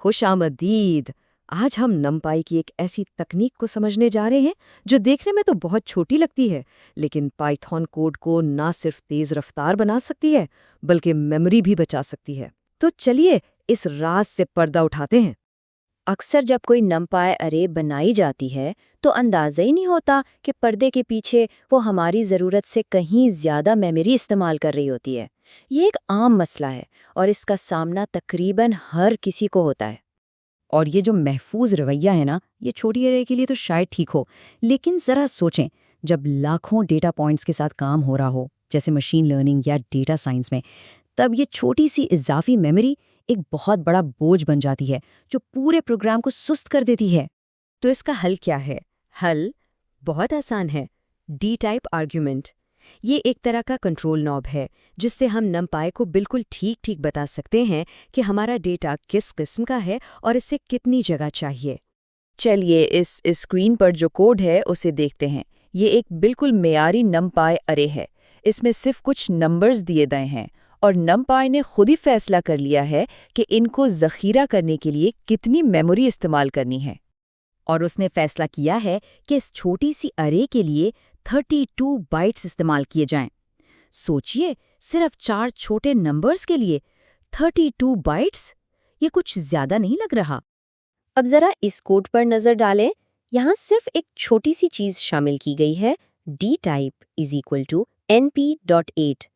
خوش آمدید۔ آج ہم نمپائی کی ایک ایسی تکنیک کو سمجھنے جا رہے ہیں جو دیکھنے میں تو بہت چھوٹی لگتی ہے، لیکن پائتھون کوڈ کو نہ صرف تیز رفتار بنا سکتی ہے بلکہ میموری بھی بچا سکتی ہے۔ تو چلیے اس راز سے پردہ اٹھاتے ہیں۔ اکثر جب کوئی نمپائی ارے بنائی جاتی ہے تو اندازہ ہی نہیں ہوتا کہ پردے کے پیچھے وہ ہماری ضرورت سے کہیں زیادہ میموری استعمال کر رہی ہوتی ہے۔ یہ ایک عام مسئلہ ہے اور اس کا سامنا تقریباً ہر کسی کو ہوتا ہے۔ اور یہ جو محفوظ رویہ ہے نا، یہ چھوٹی ارے کے لیے تو شاید ٹھیک ہو، لیکن ذرا سوچیں، جب لاکھوں ڈیٹا پوائنٹس کے ساتھ کام ہو رہا ہو، جیسے مشین لرننگ یا ڈیٹا سائنس میں، تب یہ چھوٹی سی اضافی میموری ایک بہت بڑا بوجھ بن جاتی ہے جو پورے پروگرام کو سست کر دیتی ہے۔ تو اس کا حل کیا ہے؟ حل بہت آسان ہے، ڈی ٹائپ آرگیومنٹ۔ یہ ایک طرح کا کنٹرول نوب ہے جس سے ہم نمپائی کو بالکل ٹھیک ٹھیک بتا سکتے ہیں کہ ہمارا ڈیٹا کس قسم کا ہے اور اسے کتنی جگہ چاہیے۔ چلیے اس اسکرین پر جو کوڈ ہے اسے دیکھتے ہیں۔ یہ ایک بالکل معیاری نمپائی ارے ہے۔ اس میں صرف کچھ نمبرز دیے گئے ہیں اور نمپائی نے خود ہی فیصلہ کر لیا ہے کہ ان کو ذخیرہ کرنے کے لیے کتنی میموری استعمال کرنی ہے۔ اور اس نے فیصلہ کیا ہے کہ اس چھوٹی سی ارے کے لیے 32 بائٹس استعمال کیے جائیں۔ سوچئے، صرف 4 چھوٹے نمبرز کے لیے 32 بائٹس، یہ کچھ زیادہ نہیں لگ رہا؟ اب ذرا اس کوڈ پر نظر ڈالیں۔ یہاں صرف ایک چھوٹی سی چیز شامل کی گئی ہے، dtype=np.8۔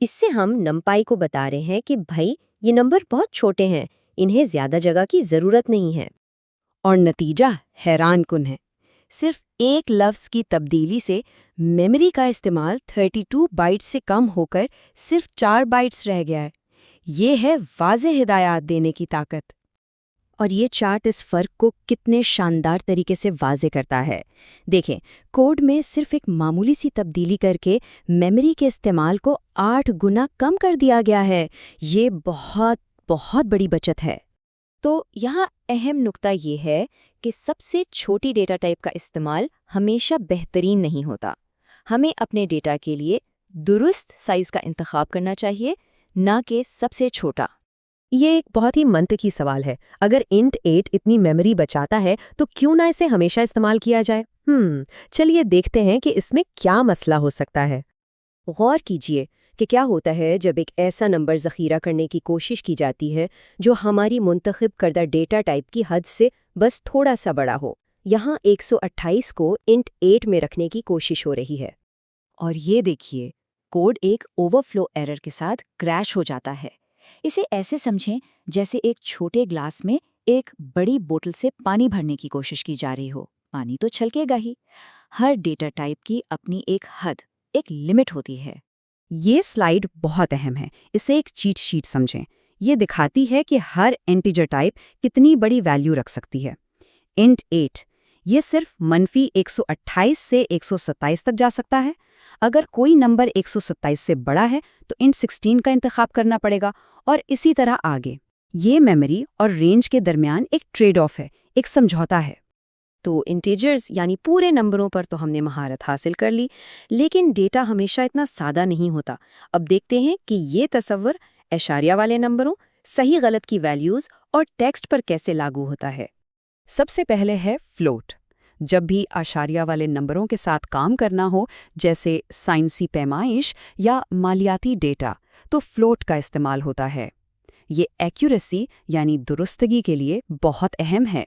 اس سے ہم نمپائی کو بتا رہے ہیں کہ بھائی یہ نمبر بہت چھوٹے ہیں، انہیں زیادہ جگہ کی ضرورت نہیں ہے۔ اور نتیجہ حیران کن ہے۔ صرف ایک لفظ کی تبدیلی سے میموری کا استعمال 32 بائٹس سے کم ہو کر صرف 4 بائٹس رہ گیا ہے۔ یہ ہے واضح ہدایات دینے کی طاقت۔ اور یہ چارٹ اس فرق کو کتنے شاندار طریقے سے واضح کرتا ہے۔ دیکھیں، کوڈ میں صرف ایک معمولی سی تبدیلی کر کے میموری کے استعمال کو 8 گنا کم کر دیا گیا ہے۔ یہ بہت بہت بڑی بچت ہے۔ تو یہاں اہم نقطہ یہ ہے کہ سب سے چھوٹی ڈیٹا ٹائپ کا استعمال ہمیشہ بہترین نہیں ہوتا۔ ہمیں اپنے ڈیٹا کے لیے درست سائز کا انتخاب کرنا چاہیے، نہ کہ سب سے چھوٹا۔ یہ ایک بہت ہی منطقی سوال ہے۔ اگر انٹ 8 اتنی میموری بچاتا ہے تو کیوں نہ اسے ہمیشہ استعمال کیا جائے؟ چلیے دیکھتے ہیں کہ اس میں کیا مسئلہ ہو سکتا ہے۔ غور کیجئے کہ کیا ہوتا ہے جب ایک ایسا نمبر ذخیرہ کرنے کی کوشش کی جاتی ہے جو ہماری منتخب کردہ ڈیٹا ٹائپ کی حد سے بس تھوڑا سا بڑا ہو۔ یہاں 128 کو انٹ 8 میں رکھنے کی کوشش ہو رہی ہے۔ اور یہ دیکھیے، کوڈ ایک اوور فلو ایرر کے ساتھ کریش ہو جاتا ہے۔ اسے ایسے سمجھیں جیسے ایک چھوٹے گلاس میں ایک بڑی بوتل سے پانی بھرنے کی کوشش کی جا رہی ہو۔ پانی تو چھلکے گا ہی۔ ہر ڈیٹا ٹائپ کی اپنی ایک حد، ایک لمٹ ہوتی ہے۔ یہ سلائیڈ بہت اہم ہے۔ اسے ایک چیٹ شیٹ سمجھیں۔ یہ دکھاتی ہے کہ ہر انٹیجر ٹائپ کتنی بڑی ویلیو رکھ سکتی ہے۔ انٹ 8 یہ صرف -128 سے 127 تک جا سکتا ہے۔ اگر کوئی نمبر 127 سے بڑا ہے تو انٹ 16 کا انتخاب کرنا پڑے گا، اور اسی طرح آگے۔ یہ میموری اور رینج کے درمیان ایک ٹریڈ آف ہے، ایک سمجھوتا ہے۔ تو انٹیجرز یعنی پورے نمبروں پر تو ہم نے مہارت حاصل کر لی، لیکن ڈیٹا ہمیشہ اتنا سادہ نہیں ہوتا۔ اب دیکھتے ہیں کہ یہ تصور اعشاریہ والے نمبروں، صحیح غلط کی ویلیوز اور ٹیکسٹ پر کیسے لاگو ہوتا ہے۔ سب سے پہلے ہے فلوٹ۔ جب بھی اعشاریہ والے نمبروں کے ساتھ کام کرنا ہو، جیسے سائنسی پیمائش یا مالیاتی ڈیٹا، تو فلوٹ کا استعمال ہوتا ہے۔ یہ ایکیوریسی یعنی درستگی کے لیے بہت اہم ہے۔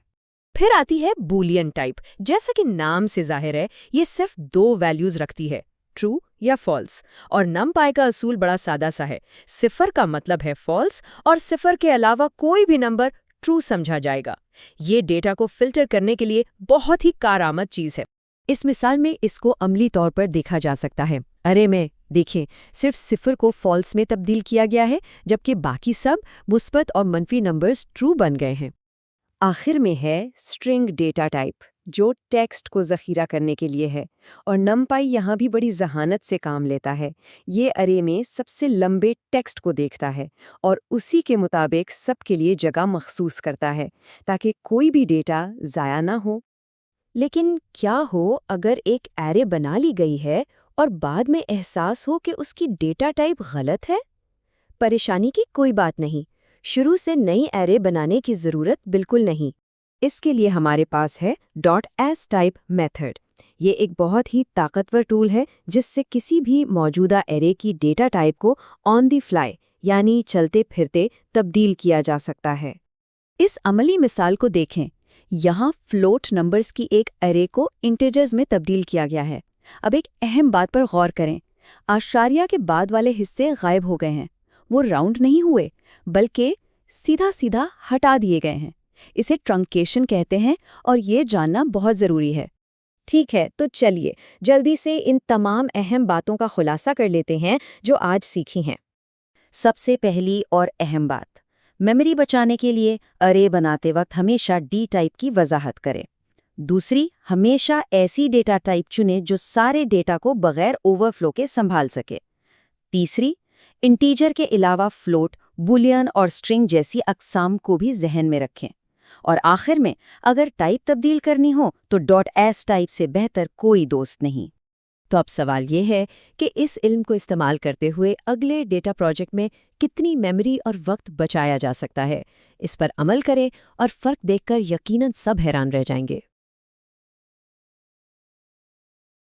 پھر آتی ہے بولین ٹائپ۔ جیسا کہ نام سے ظاہر ہے، یہ صرف 2 ویلیوز رکھتی ہے، ٹرو یا فالس۔ اور نمپائی کا اصول بڑا سادہ سا ہے، 0 کا مطلب ہے فالس اور 0 کے علاوہ کوئی بھی نمبر ٹرو سمجھا جائے گا۔ یہ ڈیٹا کو فلٹر کرنے کے لیے بہت ہی کارآمد چیز ہے۔ اس مثال میں اس کو عملی طور پر دیکھا جا سکتا ہے۔ ارے میں دیکھیں، صرف 0 کو فالس میں تبدیل کیا گیا ہے، جبکہ باقی سب مثبت اور منفی نمبرز ٹرو بن گئے ہیں۔ آخر میں ہے اسٹرنگ ڈیٹا ٹائپ، جو ٹیکسٹ کو ذخیرہ کرنے کے لیے ہے، اور نمپائی یہاں بھی بڑی ذہانت سے کام لیتا ہے۔ یہ ارے میں سب سے لمبے ٹیکسٹ کو دیکھتا ہے اور اسی کے مطابق سب کے لیے جگہ مخصوص کرتا ہے تاکہ کوئی بھی ڈیٹا ضائع نہ ہو۔ لیکن کیا ہو اگر ایک ارے بنا لی گئی ہے اور بعد میں احساس ہو کہ اس کی ڈیٹا ٹائپ غلط ہے؟ پریشانی کی کوئی بات نہیں۔ شروع سے نئی ایرے بنانے کی ضرورت بالکل نہیں۔ اس کے لیے ہمارے پاس ہے .s_type میتھڈ۔ یہ ایک بہت ہی طاقتور ٹول ہے جس سے کسی بھی موجودہ ایرے کی ڈیٹا ٹائپ کو آن دی فلائی یعنی چلتے پھرتے تبدیل کیا جا سکتا ہے۔ اس عملی مثال کو دیکھیں، یہاں فلوٹ نمبرز کی ایک ایرے کو انٹیجرز میں تبدیل کیا گیا ہے۔ اب ایک اہم بات پر غور کریں، اعشاریہ کے بعد والے حصے غائب ہو گئے ہیں۔ وہ راؤنڈ نہیں ہوئے بلکہ سیدھا سیدھا ہٹا دیے گئے ہیں۔ اسے ٹرنکیشن کہتے ہیں اور یہ جاننا بہت ضروری ہے۔ ٹھیک ہے، تو چلیے جلدی سے ان تمام اہم باتوں کا خلاصہ کر لیتے ہیں جو آج سیکھی ہیں۔ سب سے پہلی اور اہم بات، میموری بچانے کے لیے ارے بناتے وقت ہمیشہ ڈی ٹائپ کی وضاحت کریں۔ دوسری، ہمیشہ ایسی ڈیٹا ٹائپ چنیں جو سارے ڈیٹا کو بغیر اوور فلو کے سنبھال سکے۔ تیسری، انٹیجر کے علاوہ فلوٹ، بولین اور سٹرنگ جیسی اقسام کو بھی ذہن میں رکھیں۔ اور آخر میں، اگر ٹائپ تبدیل کرنی ہو تو .s ٹائپ سے بہتر کوئی دوست نہیں۔ تو اب سوال یہ ہے کہ اس علم کو استعمال کرتے ہوئے اگلے ڈیٹا پروجیکٹ میں کتنی میموری اور وقت بچایا جا سکتا ہے؟ اس پر عمل کریں اور فرق دیکھ کر یقیناً سب حیران رہ جائیں گے۔